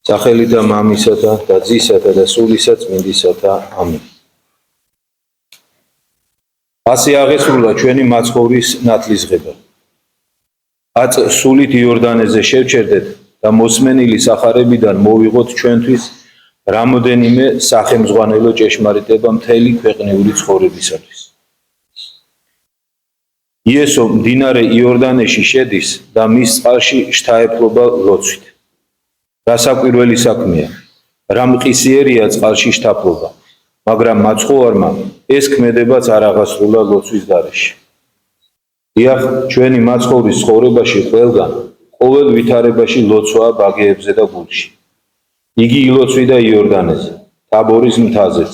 სახელითა მამისათა და ძისათა და სულისა წმინდისათა ამინ. ასე აღესრულა ჩვენი მაცხოვრის ნათლისღება. აწ სულით იორდანეზე შევჩერდეთ და მოსმენილი სახარებიდან მოვიღოთ ჩვენთვის რამოდენიმე სახელმძღვანელო ჭეშმარიტება მთელი ქვეყნიური ცხოვრებისათვის. იესო მდინარე იორდანეში შედის და მის წყალში შთაეფლობა ლოცვით. რასაკვირველი საქმეა, რა მყისიერია წყალში შთაფლობა, მაგრამ მაცხოვარმა ეს ქმედებაც არ აღასრულა ლოცვის გარეშე. დიახ, ჩვენი მაცხოვრის ცხოვრებაში ყველგან, ყოველ ვითარებაში ლოცვაა ბაგეებზე და გულში. იგი ილოცვიდა იორდანეზე, თაბორის მთაზეც,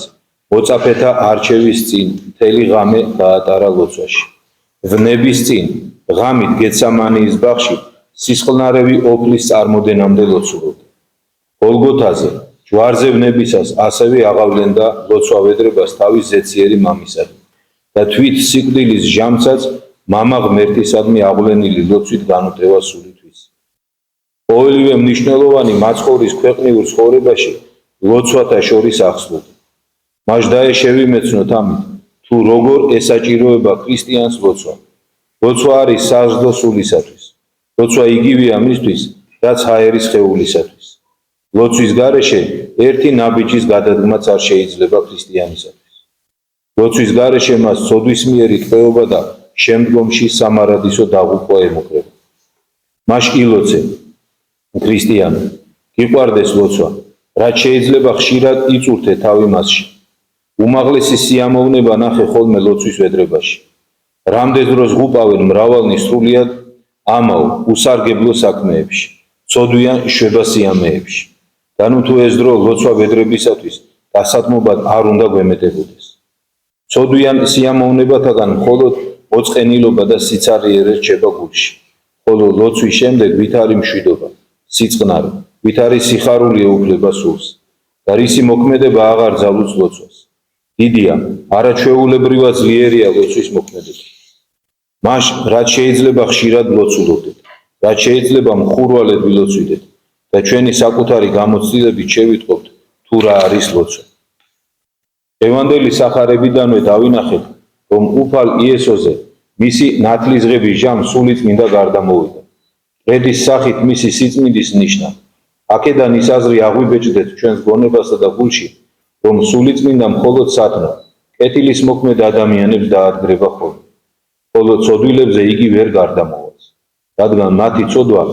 მოწაფეთა არჩევის წინ მთელი ღამე გაატარა ლოცვაში. ვნების წინ, ღამით გეცამანიის ბაღში, სისხლნარევი ოფლის წარმოდენამდე ლოცულობდა. გოლგოთაზე, ჯვარზე ვნებისას ასევე აღავლენდა ლოცვავედრებას თავის ზეციერი მამისადმი და თვით სიკვდილის ჟამცაც მამა ღმერთისადმი აღვლენილი ლოცვით განუტევა სულისთვის. ყოველივე მნიშვნელოვანი მაცხოვრის ქვეყნიურ ცხოვრებაში ლოცვათა შორის ახსნოდა. მას დაეშევიმეცნოთ ამით, თუ როგორ ესაჭიროება ქრისტიანს ლოცვა. ლოცვა არის საზრდო სულისათვის. ლოცვა იგივეა მისთვის, რაც ჰაერის ხეულისათვის. ლოცვის გარეშე ერთი ნაბიჯის გადადგმაც არ შეიძლება ქრისტიანისათვის. ლოცვის გარეშე მას ცოდვისმიერი ტყვეობა და შემდგომში სამარადისო დაღუპვა ემუქრება. მას ილოცე, ქრისტიანო, გიყვარდეს ლოცვა, რაც შეიძლება ხშირად იწურთე თავი მასში. უმაღლესი სიამოვნება ნახე ხოლმე ლოცვის ვედრებაში. რამდენ დროს ღუპავენ მრავალნი სრულიად ამაო, უსარგებლო საქმეებში, ცოდვიან შვება-სიამეებში. და ნუ თუ ეს დრო ლოცვა ვედრებისათვის დასადმობად არ უნდა გვემეტებოდეს. ცოდვიან სიამოვნებათაგან მხოლოდ მოწყენილობა და სიცარიე რჩება გულში. ხოლო ლოცვის შემდეგ ვითარი მშვიდობა, სიწყნარე, ვითარი სიხარული ეუფლება სულს. და რისი მოქმედება აღარ ძალუძს ლოცვას. დიდია, არაჩვეულებრივად ძლიერია ლოცვის მოქმედება. მას რაც შეიძლება ხშირად ლოცულობდეთ, რაც შეიძლება მხურვალედ ვილოცვიდეთ და ჩვენი საკუთარი გამოცდილებით შევიტყობთ თუ რა არის ლოცვა. ევანგელი სახარებიდანვე დავინახეთ, რომ უფალ იესოზე მისი ნათლისღების ჟამს სულიწმინდა გარდამოვიდა. ყედის სახით მისი სიწმინდის ნიშნა. აქედან ის აზრი აღვიბეჭდეთ ჩვენს გონებასა და გულში, რომ სულიწმინდა მხოლოდ სათნო, კეთილის მოქმედ ადამიანებს დაადგრება ხოლმე. ხოლო ცოდვილებზე იგი ვერ გარდამოვას, რადგან მათი ცოდვა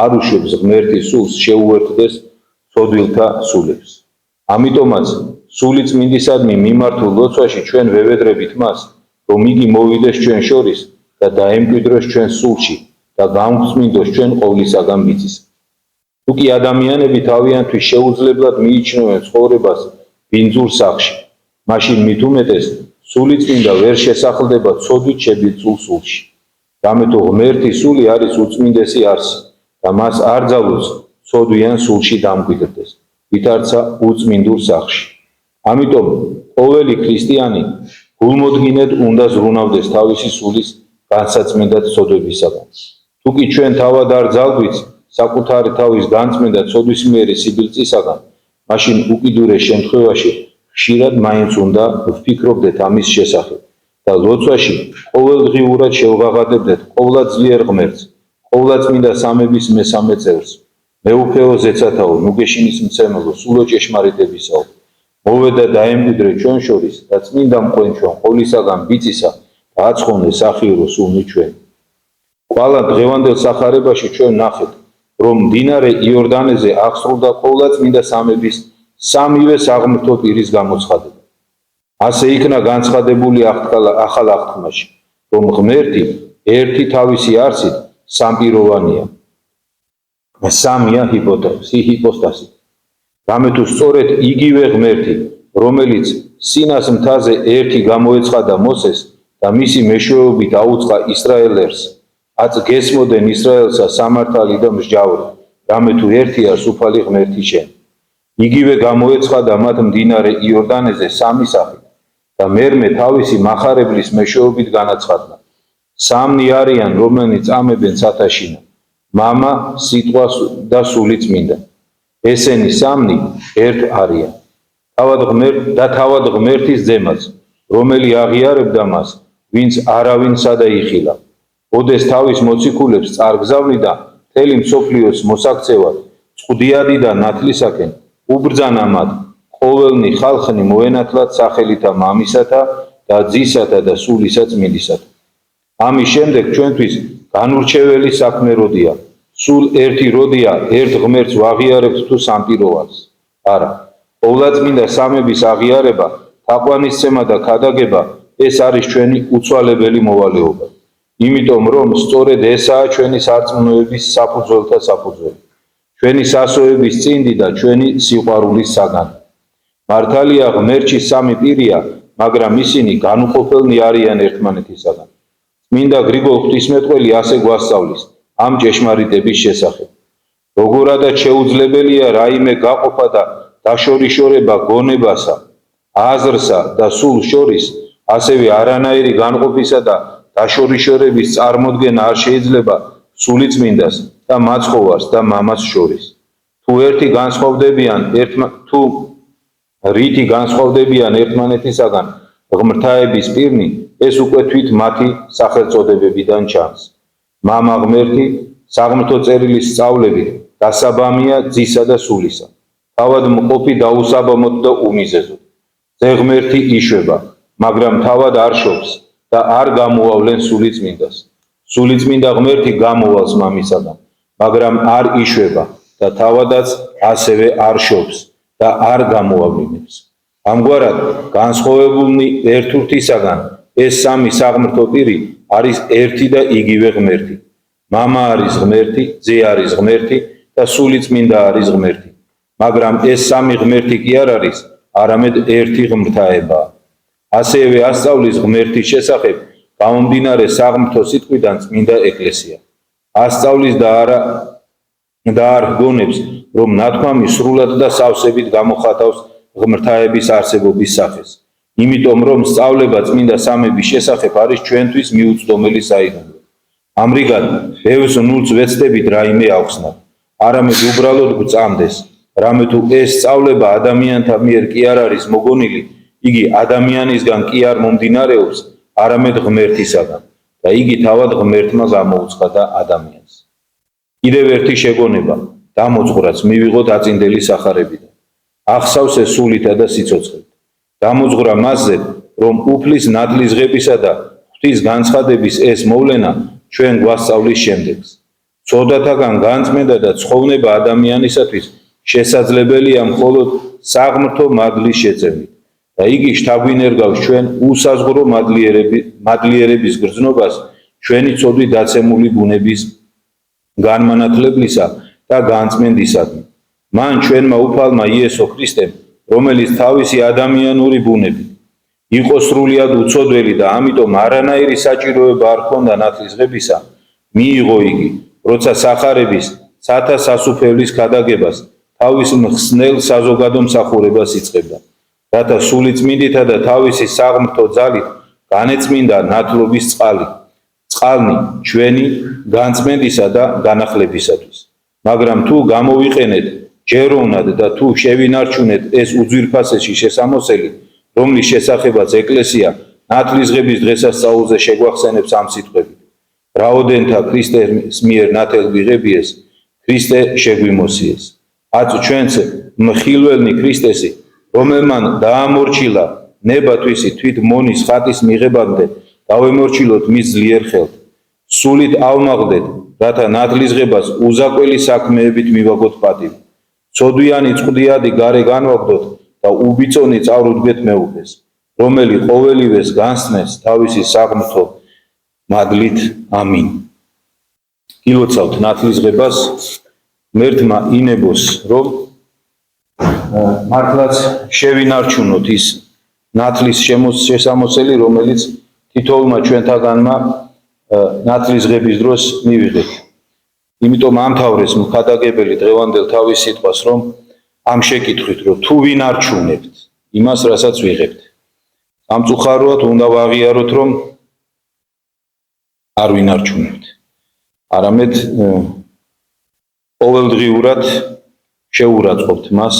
არ უშვებს ღმერთის სულს შეუერთდეს ცოდვილთა სულებს. ამიტომაც სულიწმინდისადმი მიმართულ ლოცვაში ჩვენ ვევედრებით მას, რომ იგი მოვიდეს ჩვენ შორის და დაემკვიდროს ჩვენ სულში და გამგწმინდოს ჩვენ ყოვლისაგან მიწის. თუ კი ადამიანები თავიანთვის შეუძლებლად მიიჩნევენ ცხოვრებას ბინძურ სახში, მაშინ მით უმეტეს სულიწმინდა ვერ შესახლდება ცოდვით შებილწულ სულში. რამეთო ღმერთი სული არის უწმინდესი არსი და მას არ ძალუძს ცოდვიან სულში დამკვიდრდეს, ვითარცა უწმინდურ სახში. ამიტომ ყოველი ქრისტიანი გულმოდგინედ უნდა ზრუნავდეს თავისი სულის განსაწმინდად ცოდვებისაგან. თუ კი ჩვენ თავად არ ძალგვით საკუთარი თავის განწმენდა ცოდვისმიერი სიბილწისაგან, მაშინ უკიდურეს შემთხვევაში ხშირად მაინც უნდა ვფიქრობდეთ ამის შესახებ და ლოცვაში ყოველდღიურად შევღაღადებდეთ ყოვლადძლიერ ღმერთს, ყოვლადწმინდა სამების მესამე წევრს, მეუფეო ზეცათაო, ნუგეშინის მცემელო, სულო ჭეშმარიტებისაო, მოვედა დაემკვიდრე ჩვენ შორის და წმინდა მყვენ ჩვენ ყოვლისაგან ბიწისა და აცხოვნე სახირო სულნი ჩვენ. ყველა დღევანდელ სახარებაში ჩვენ ნახეთ, რომ მდინარე იორდანეზე აღსრულდა ყოვლადწმინდა სამების სამივე საღმრთო პირის გამოცხადება. ასე იქნა განცხადებული ახალ აღთქმაში, რომ ღმერთი ერთი თავისი არსით სამპიროვანია. სამია ჰიპოსტასი. რამეთუ სწორედ იგივე ღმერთი, რომელიც სინას მთაზე ერთი გამოეცხადა მოსეს და მისი მეშვეობით აუწყა ისრაელერს, აწ გესმოდენ ისრაელსა სამართალი და მსჯავრი, რამეთუ ერთია სუფალი ღმერთი შენ. იგივე გამოეცხადა მათ მდინარე იორდანეზე სამი სახით და მერმე თავისი მახარებლის მეშვეობით განაცხადნა. სამნი არიან, რომლენიც წამებენ სათავშინა, მამა, სიტყვა და სული წმინდა. ესენი სამნი ერთ არიან. თავად ღმერთის ძემაც, რომელი აღიარებდა მას, ვინც არავინ სადაიხილა. ოდეს თავის მოციქულებს წარგზავნიდა მთელი მსოფლიოს მოსაქცევად, წყუდიადი და ნათლისაკენ, უბრძანა მათ, ყოველნი ხალხნი მოენათლათ სახელითა მამისათა და ძისათა და სულისა წმინდისათა. ამის შემდეგ ჩვენთვის განურჩეველი საქმე როდია. სულ ერთი როდია ერთ ღმერთს ვაღიარებთ თუ სამპიროვალს? არა. ყოვლადწმინდა სამების აღიარება, თაყვანისცემა და ქადაგება ეს არის ჩვენი უცვალებელი მოვალეობა. იმიტომ რომ სწორედ ესაა ჩვენი სარწმუნოების საფუძველთა საფუძველი, ჩვენი სასოების წინდი და ჩვენი სიყვარულის საგანი. მართალია ღმერთში სამი პირია, მაგრამ ისინი განუყოფელნი არიან ერთმანეთისაგან. წმინდა გრიგოლ ღვთისმეტყველი ასე გვასწავლის ამ ჭეშმარიტების შესახებ. როგორადაც შეუძლებელია რაიმე გაყოფა და დაშორიშორება გონებასა, აზრსა და სულს შორის, ასევე არანაირი განყოფისა და დაშორიშორების წარმოდგენა არ შეიძლება სულიწმინდას და მაცხოვარს და მამას შორის. თუ რითი განსხვავდებიან ერთმანეთისაგან ღმრთაების პირნი, ეს უკვე თვით მათი სახელწოდებებიდან ჩანს. მამა ღმერთი საღმრთო წერილის სწავლებით დასაბამია ძისა და სულისა. თავად მყოფი დაუსაბამოდ და უმიზეზოდ. ძე ღმერთი იშვება, მაგრამ თავად არ შობს და არ გამოავლენ სულიწმინდას. სულიწმინდა ღმერთი გამოვალს მამისაგან, მაგრამ არ იშვება და თავადაც ასევე არ შობს და არ გამოავლინებს. ამგვარად, განსხვავებულნი ერთურთისაგან ეს სამი საღმრთო პირი არის ერთი და იგივე ღმერთი. მამა არის ღმერთი, ძე არის ღმერთი და სულიწმინდა არის ღმერთი. მაგრამ ეს სამი ღმერთი კი არ არის, არამედ ერთი ღმრთაებაა. ასევე ასწავლის ღმერთის შესახებ გამომდინარე საღმრთო სიტყვიდან წმინდა ეკლესია. ასწავლის და არ ჰგონებს, რომ ნათქვამი სრულად და სავსებით გამოხატავს ღმრთაების არსებობის სახეს. იმიტომ რომ სწავლება წმინდა სამების შესახებ არის ჩვენთვის მიუწვდომელი საიდუმლო. ამრიგად, ბევრს ნულს ვეცდებით რაიმე ავხსნათ, არამედ უბრალოდ გვწამდეს. რამე თუ ეს სწავლება ადამიანთა მიერ კი არ არის მოგონილი, იგი ადამიანისგან კი არ მომდინარეობს, არამედ ღმერთისაგან და იგი თავად ღმერთმა გამოუცხადა ადამიანს. კიდევ ერთი შეგონება, დამოძღვრაც მივიღოთ აწინდელი სახარებიდან. ახსავს ეს სულითა და სიცოცხლით. დამოძღვრა მასზე, რომ უფლის ნათლისღებისა და ღვთის განცხადების ეს მოვლენა ჩვენ გვასწავლის შემდეგს. ცოდათაგან განწმენდა და ცხოვრება ადამიანისათვის შესაძლებელია მხოლოდ საღმრთო მადლის შეწევნით და იგი შთაგვინერგავს ჩვენ უსაზღვრო მადლიერების გრძნობას ჩვენი ცოდვით დაცემული ბუნების განმანათლებლისა და განწმენდისადმი. მან ჩვენმა უფალმა იესო ქრისტემ, რომელიც თავისი ადამიანური ბუნებით იყო სრულიად უცოდველი და ამიტომ არანაირი საჭიროება არ ჰქონდა ნათლისღებისა, მიიღო იგი, როცა სახარების სათა სასუფეველის ქადაგებას თავის მხსნელ საზოგადო მსახურებას იწყებდა, რათა სულიწმინდითა და თავისი საღმრთო ძალით განეწმინდა ნათლობის წყალნი ჩვენი განწმენდისა და განახლებისათვის. მაგრამ თუ გამოვიყენეთ ჯეროვნად და თუ შევინარჩუნეთ ეს უძვირფასესი შესამოსელი, რომლის შესახებაც ეკლესია ნათლისღების დღესასწაულზე შეგვახსენებს ამ სიტყვებით: რაოდენთა ქრისტეს მიერ ნათელ ვიღებიეს, ქრისტე შეგვიმოსიეს. აც ჩვენც მხილველნი ქრისტესი, რომელმან დაამორჩილა ნება თვისი თვით მონის ხატის მიღებამდე, დავემორჩილოთ მის ძლიერ ხელთ. სულით ავმაღლდეთ, რათა ნათლისღებას უზაკველი საქმეებით მივაგოთ პატივი. ცოდვიანი წყდიადი გარე განვაგდოთ და უბიწონი წავრუდგეთ მეუფეს, რომელი ყოველივეს განსცნეს თავისი საღმრთო მადლით. ამინ. გილოცავთ ნათლისღებას, ღმერთმა ინებოს, რომ მართლაც შევინარჩუნოთ ის ნათლის შესამოსელი, რომელიც თითოეულმა ჩვენთაგანმა ნათლისღების დროს მივიღეთ. იმიტომ ამთავრეს მხადაგებელი დღევანდელ თავის სიტყვას, რომ ამ შეკითხვით, რომ თუ ვინარჩუნებთ იმას, რასაც ვიღებთ. სამწუხაროდ უნდა ვაღიაროთ, რომ არ ვინარჩუნებთ. არამედ ყოველდღიურად შეურაცხყოფთ მას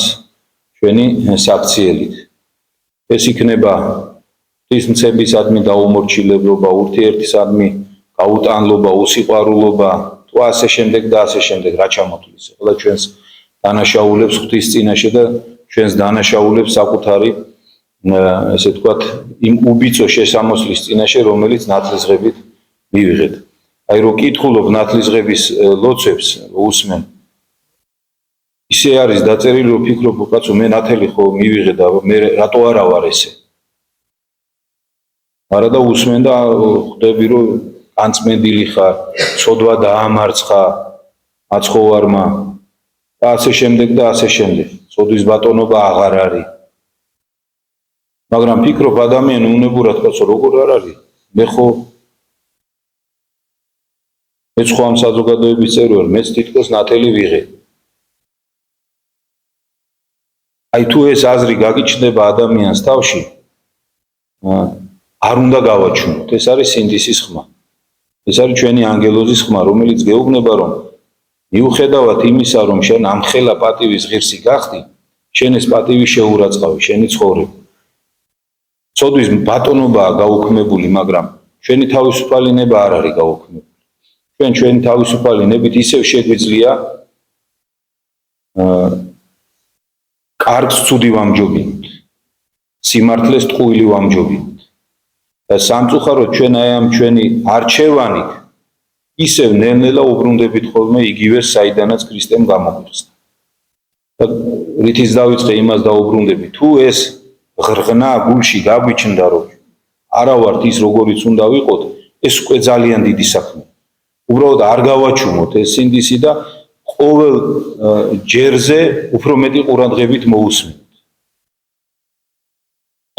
ჩვენი საქციელით. ეს იქნება ღვთისმცემისადმი დაუმორჩილებლობა, ურთიერთისადმი გაუტანლობა, უსიყვარულობა, თუ ასე შემდეგ და ასე შემდეგ, რა ჩამოთვლის. ახლა ჩვენს დანაშაულებს ღვთის წინაშე და ჩვენს დანაშაულებს საკუთარი, ესე ვთქვათ, იმ უბიწო შესამოსლის წინაშე, რომელიც ნათლისღებით მივიღეთ. აი რო კითხულობ ნათლისღების ლოცვებს, უსმენ. ისე არის დაწერილი, რომ ფიქრობ, კაცო, მე ნათელი ხო მივიღე და მე რატო არა ვარ ესე? არა და უსმენ და ხვდები, რომ განწმენდილი ხარ, ცოდვა დაამარცხა მაცხოვარმა და ასე შემდეგ და ასე შემდეგ. ცოდვის ბატონობა აღარ არის. მაგრამ ფიქრობ ადამიანი უნებურად, კაცო, როგორ არ არის? მე ხო მეც ხო ამ საზოგადოების წევრი ვარ, მეც თითქოს ნათელი ვიღე. აი თუ ეს აზრი გაგიჩნდება ადამიანს თავში, არ უნდა გავაჩვენოთ. ეს არის სინდისის ხმა. ეს არის ჩვენი ანგელოზის ხმა, რომელიც გეუბნება, რომ მიუხედავად იმისა, რომ შენ ამხელა პატივის ღირსი გახდი, შენ ეს პატივი შეურაცხავი, შენი ცხოვრება. ცოდვის ბატონობაა გაუქმებული, მაგრამ ჩვენი თავისუფალი ნება არ არის გაუქმებული. ჩვენი თავისუფალი ნებით ისევ შეგვიძლია კარგს ცუდი ვამჯობინოთ, სიმართლეს ტყუილი ვამჯობინოთ. და სამწუხაროდ ჩვენ აი ამ ჩვენი არჩევანით ისევ ნელ-ნელა უბრუნდებით ხოლმე იგივეს, საიდანაც ქრისტემ გამოგვიხსნა. და რითიც დავიწყე იმას დაუბრუნდები, თუ ეს ღრღნა გულში გაგვიჩნდა, რომ არა ვართ ის, როგორიც უნდა ვიყოთ, ეს უკვე ძალიან დიდი საქმეა. უბრალოდ არ გავაჩუმოთ ეს სინდისი და ყოველ ჯერზე უფრო მეტი ყურადღებით მოусმინოთ.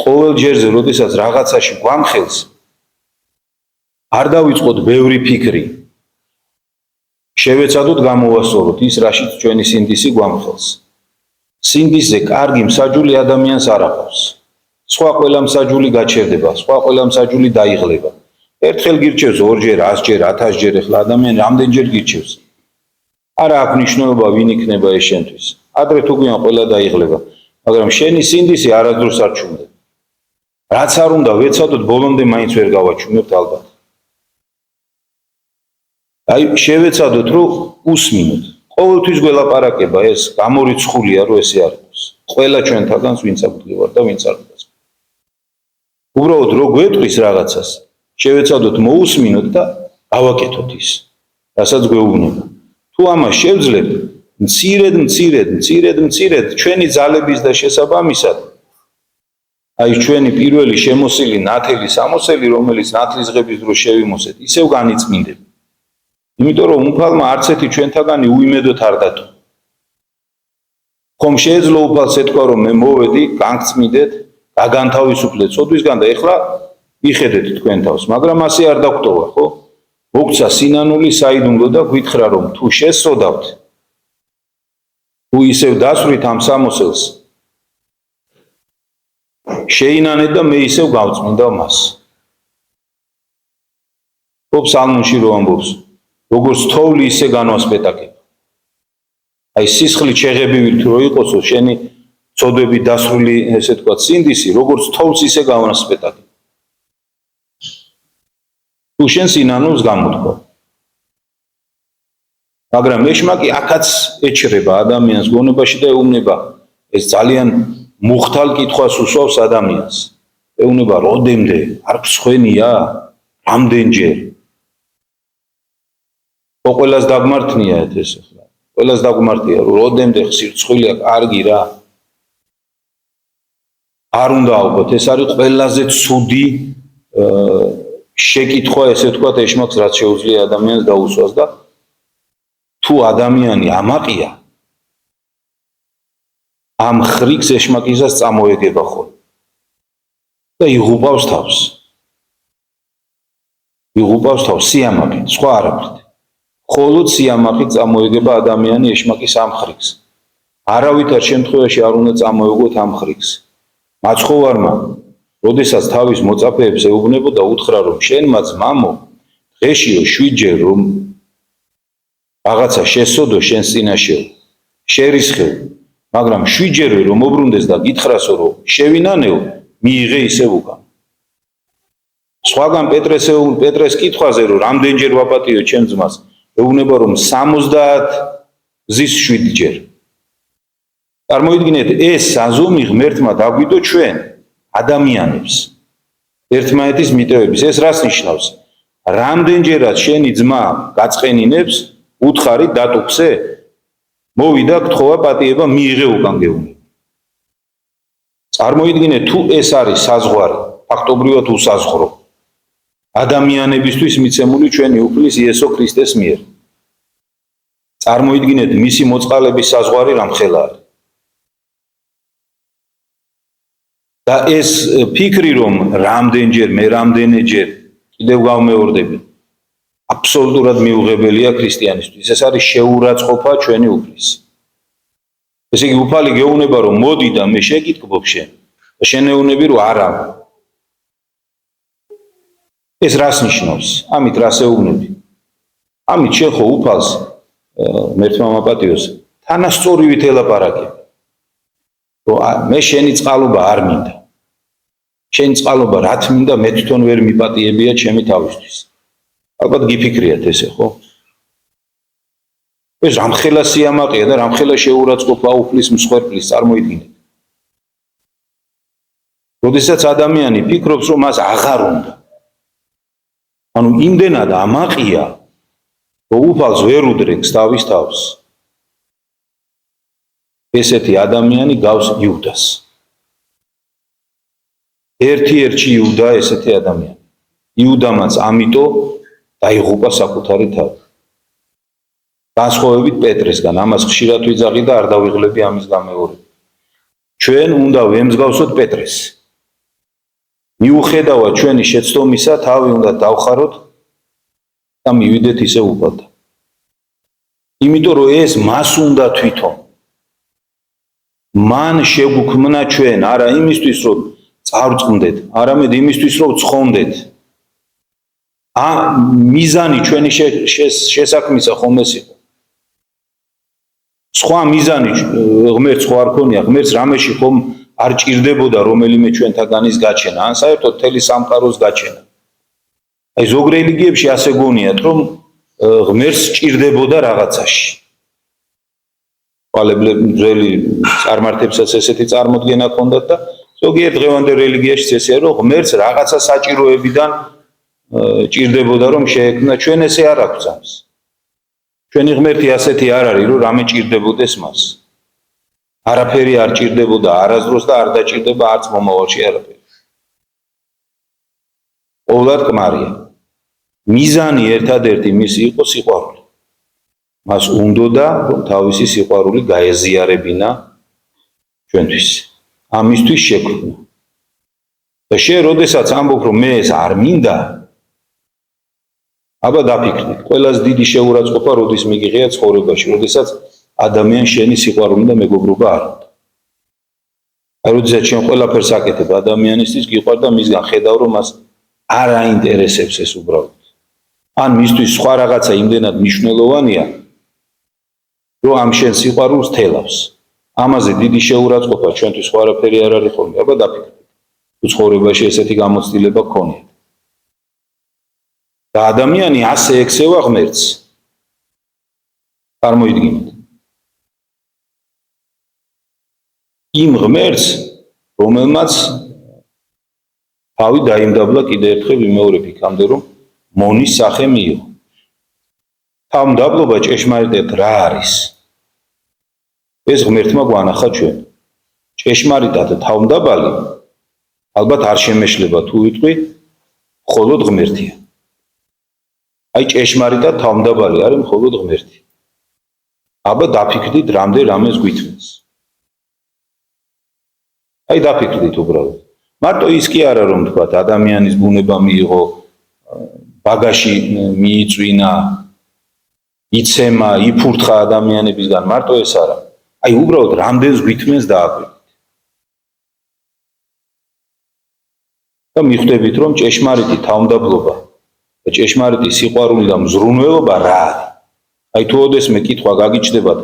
ყოველ ჯერზე, როდესაც რაღაცაში გვამხელს, არ დავიწყოთ ბევრი ფიქრი. შევეცადოთ გამოვასწოროთ ის, რაშიც ჩვენი სინდისი გვამხელს. სინდისზე კარგი მსაჯული ადამიანს არ აყავს. სხვა ყველა მსაჯული გაჩერდება, სხვა ყველა მსაჯული დაიღლება. ერთხელ გირჩევს, ორჯერ, 100ჯერ, 1000ჯერ, ახლა ადამიანი რამდენჯერ გირჩევს. არა აქვს მნიშვნელობა ვინ იქნება ეს შენთვის. ადრე თუ გვიან ყველა დაიღლება, მაგრამ შენი სინდისი არასდროს არ ჩუმდება. რაც არ უნდა ვეცადოთ, ბოლომდე მაინც ვერ გავაჩუმებთ ალბათ. აი შევეცადოთ, რომ უსმინოთ. ყოველთვის გველაპარაკება ეს გამორიცხულია, რომ ესე არ იყოს. ყველა ჩვენთაგანს ვინც აგვდგევარ და ვინც არ გვგას. უბრალოდ რო გვეტყვის რაღაცას, შევეცადოთ მოусმინოთ და გავაკეთოთ ის, რასაც გვეუბნება. თუ ამას შევძლებ, მცირედ ჩვენი ძალების და შესაბამისად, აი ჩვენი პირველი შემოსილი ნათელი სამოსელი, რომელიც ნათლისღების დროს შევიმოსეთ, ისევ განიწმინდები. იმიტომ რომ უფალმა არც ერთი ჩვენთაგანი უიმედოდ არ დატო. ხომ შეეძლო უფალს ეთქვა, რომ მე მოვედი, განგწმინდეთ, გაგანთავისუფლეთ ცოდვისგან და ეხლა მიხედეთ თქვენ თავს, მაგრამ ასე არ დაგტოვა, ხო? მოგცა სინანული საიდუმლო და გითხრა, რომ თუ შესწოდავთ, თუ ისევ დასვრით ამ სამოსელს, შეინანეთ და მე ისევ გავწმინდა მას. ხო ფსალმუნში რო ამბობს, როგორც თოვლი ისე განვასპეტაკება. აი სისხლით შეღებივით რო იყოსო შენი ცოდვები დასრული, ესე ვთქვათ, სინდისი, როგორც თოვლს ისე განვასპეტაკება. თუ შენ სინანულს გამოთქვა. მაგრამ ეშმაკი აქაც ეჩრება ადამიანს გონებაში და ეუბნება, ეს ძალიან მუხთალ კითხვას უსვავს ადამიანს. ეუბნება, როდემდე, არ გსხვენია, რამდენჯერ? ყველას დაგმართნია ეს ახლა. ყველას დაგმართია, რომ როდემდე სირცხვილია, კარგი რა. არ უნდა ალბათ, ეს არის ყველაზე ცუდი შეკითხვა, ესე ვთქვათ, ეშმაკს რაც შეუძლია ადამიანს დაუსვას და თუ ადამიანი ამაყია, ამ ხრიგს ეშმაკისას წამოეგება ხოლმე და იღუპავს თავს. იღუპავს თავს სიამაყით, სხვა არაფრით. მხოლოდ სიამაყით წამოეგება ადამიანი ეშმაკის ამ ხრიგს. არავითარ შემთხვევაში არ უნდა წამოეგოთ ამ ხრიგს. მაცხოვარმა, როდესაც თავის მოწაფეებს ეუბნებოდა და უთხრა, რომ შენმა ძმამო, დღეშიო 7ჯერ რომ რაღაცა შესოდო შენს წინაშე შერისხევ, მაგრამ 7-ჯერვე რომ მოbrunდეს და გითხრასო რომ შევინანეო, მიიღე ისევ უკან. სხვაგან პეტრეს კითხვაზე რომ რამდენჯერ ვაპატიო ჩემ ძმას, ეუბნება რომ 70 ზის 7-ჯერ. წარმოიდგინეთ, ეს საზომი ღმერთმა დაგვიდო ჩვენ ადამიანებს ერთმანეთის მიტევების. ეს რას ნიშნავს? რამდენჯერაც შენი ძმა გაწყენინებს, უთხარი დატუქზე, მოვიდა გთხოვა პატიება მიიღე უკან გეუბნება. წარმოიდგინეთ, თუ ეს არის საზღვარი, ფაქტობრივად უსაზღვრო ადამიანებისთვის მიცემული ჩვენი უფლის იესო ქრისტეს მიერ. წარმოიდგინეთ, მისი მოწყალების საზღვარი რამხელა არის. და ეს ფიქრი რომ რამდენჯერ მე რამდენჯერ კიდევ გავმეორდები, აბსოლუტურად მიუღებელია ქრისტიანისთვის. ეს არის შეურაცხყოფა ჩვენი უფლის. ესე იგი უფალი გეუბნება რომ მოდი და მე შეკითხობ შენ. შენ ეუბნები რომ არა. ეს რას ნიშნავს? ამით რას ეუბნები? ამით შენ ხო უფალს მერთმა მაპატიოს თანასწორივით ელაპარაკებ. რომ მე შენი წყალობა არ მინდა. შენი წყალობა რა თმინდა მე თვითონ ვერ მიპატიებია ჩემი თავისთვის. ალბათ გიფიქრიათ ესე, ხო? ეს რამხელა სიამაყეა და რამხელა შეურაცხყოფა უფლის მსხვერპლის, წარმოიდგინეთ. როდესაც ადამიანი ფიქრობს რომ მას აღარ უნდა. ანუ იმდენად ამაყია, რომ უფალს ვერ უდრეკს თავის თავს. ესეთი ადამიანი გავს იუდას. ერთ-ერთი იუდა ესეთი ადამიანი. იუდამაც ამიტომ დაიღუპა საკუთარი თავი. განსხვავებით პეტრესგან, ამას ხშირად ვიძაღი და არ დავიღლები ამის გამეორება. ჩვენ უნდა ვემსგავსოთ პეტრეს. მიუხედავად ჩვენი შეცდომისა, თავი უნდა დავხაროთ და მივიდეთ ისე უფალთან. იმიტომ რომ ეს მას უნდა თვითონ. მან შეგვქმნა ჩვენ, არა იმისთვის რომ წარწყდეთ, არამედ იმისთვის რომ ცხონდეთ. მიზანი ჩვენი შესაქმისა ხომ ეს იყო. სხვა მიზანი ღმერთს ხო არ ქონია, ღმერთს რამეში ხომ არ ჭირდებოდა რომელიმე ჩვენთაგანის გაჩენა, ან საერთოდ მთელი სამყაროს გაჩენა. აი ზოგ რელიგიებში ასე გონიათ, რომ ღმერთს ჭირდებოდა რაღაცაში. ძველი წარმართებსაც ესეთი წარმოდგენა ჰქონდათ და ზოგიერთ დღევანდელ რელიგიაში ესეა, რომ ღმერთს რაღაცა საჭიროებიდან ჭირდებოდა რომ შეექმნა. ჩვენ ესე არ აქვს ამს. ჩვენი ღმერთი ასეთი არ არის, რომ რამე ჭირდებოდეს მას. არაფერი არ ჭირდებოდა არასდროს და არ დაჭირდება არც მომავალში არაფერი. ყოვლად კმარია. მიზანი ერთადერთი მისი იყო სიყვარული. მას უნდოდა რომ თავისი სიყვარული გაეზიარებინა ჩვენთვის. ამისთვის შექმნა. და შენ როდესაც ამბობ რომ მე ეს არ მინდა, აბა დაფიქრდი, ყველას დიდი შეურაცხყოფა როდის მიგიღია ცხოვრებაში, როდესაც ადამიანს შენი სიყვარული და მეგობრობა არ უნდა. აი როდესაც შენ ყველაფერს აკეთებ ადამიანისთვის, გიყვარ და მისგან ხედავ რომ მას არ აინტერესებს ეს უბრალოდ. ან მისთვის სხვა რაღაცა იმდენად მნიშვნელოვანია, რომ ამ შენ სიყვარულს თელავს. ამაზე დიდი შეურაცხყოფა ჩვენთვის სხვა არაფერი არ არის ხოლმე. აბა დაფიქრდი. თუ ცხოვრებაში ესეთი გამოცდილება გქონიათ. და ადამიანი ასე ექცევა ღმერთს. წარმოიდგინეთ. იმ ღმერთს, რომელმაც თავი დაიმდაბლა კიდევ ერთხელ ვიმეორებ იქამდე, რომ მონის სახე მიიღო. თავმდაბლობა ჭეშმარიტად რა არის? ეს ღმერთმა გვანახა ჩვენ. ჭეშმარიტად თავმდაბალი ალბათ არ შემეშლება თუ ვიტყვი, მხოლოდ ღმერთია. აი ჭეშმარიტად თავმდაბალი არის მხოლოდ ღმერთი. აბა დაფიქრდით რამდენ რამეს გვითმის. აი დაფიქრდით უბრალოდ. მარტო ის კი არა რომ თქვათ ადამიანის ბუნება მიიღო, ბაგაში მიიწვინა, იცემა, იფურთხა ადამიანებისგან, მარტო ეს არა. აი უბრალოდ რამდენს გვითმენს დააკვირდით. და მიხვდებით რომ ჭეშმარიტი თავმდაბლობა და ჭეშმარიტი სიყვარული და მზრუნველობა რა არის? აი თუ ოდესმე კითხვა გაგიჩნდებათ,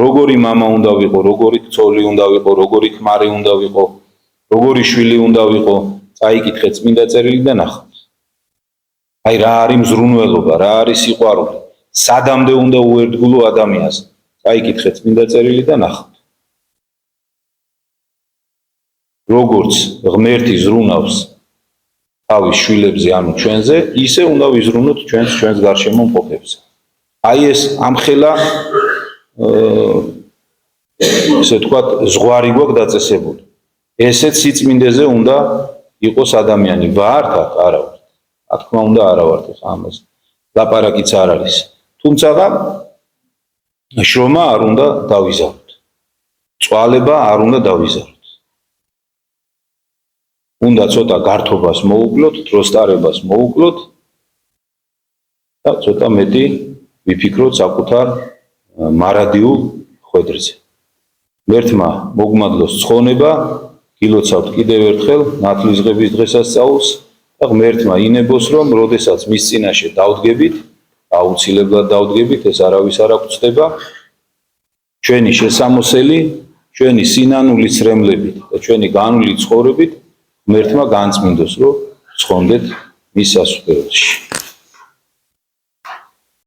როგორი მამა უნდა ვიყო, როგორი ცოლი უნდა ვიყო, როგორი ქმარი უნდა ვიყო, როგორი შვილი უნდა ვიყო, წაიკითხეთ წმინდა წერილი და ნახავთ. აი რა არის მზრუნველობა, რა არის სიყვარული, სადამდე უნდა უერთგულო ადამიანს, წაიკითხეთ წმინდა წერილი და ნახავთ. როგორც ღმერთი ზრუნავს თავის შვილებზე, ანუ ჩვენზე, ისე უნდა ვიზრუნოთ ჩვენს გარშემო მყოფებზე. აი ეს ამხელა ესე თქვათ ზღვარი გვაქვს დაწესებული. ესეც სიწმინდეზე უნდა იყოს ადამიანი. ვართ აქ? არა ვართ. რა თქმა უნდა არა ვართ, ამას ლაპარაკიც არ არის. თუმცა შრომა არ უნდა დავიზარდოთ. წვალება არ უნდა დავიზარდოთ. უნდა ცოტა გართობას მოუკლოთ, დროსტარებას მოუკლოთ და ცოტა მეტი ვიფიქროთ საკუთარ მარადიულ ხვედრზე. ღმერთმა მოგმადლოს ცხონება, გილოცავთ კიდევ ერთხელ ნათლისღების დღესასწაულს და ღმერთმა ინებოს, რომ როდესაც მის წინაშე დავდგებით, აუცილებლად დავდგებით, ეს არავის არ აღწდება, ჩვენი შესამოსელი, ჩვენი სინანული ცრემლებით და ჩვენი განვლილი ცხოვრებით ღმერთმა განწმინდოს, რომ ცხონდეთ მის სასუფეველში.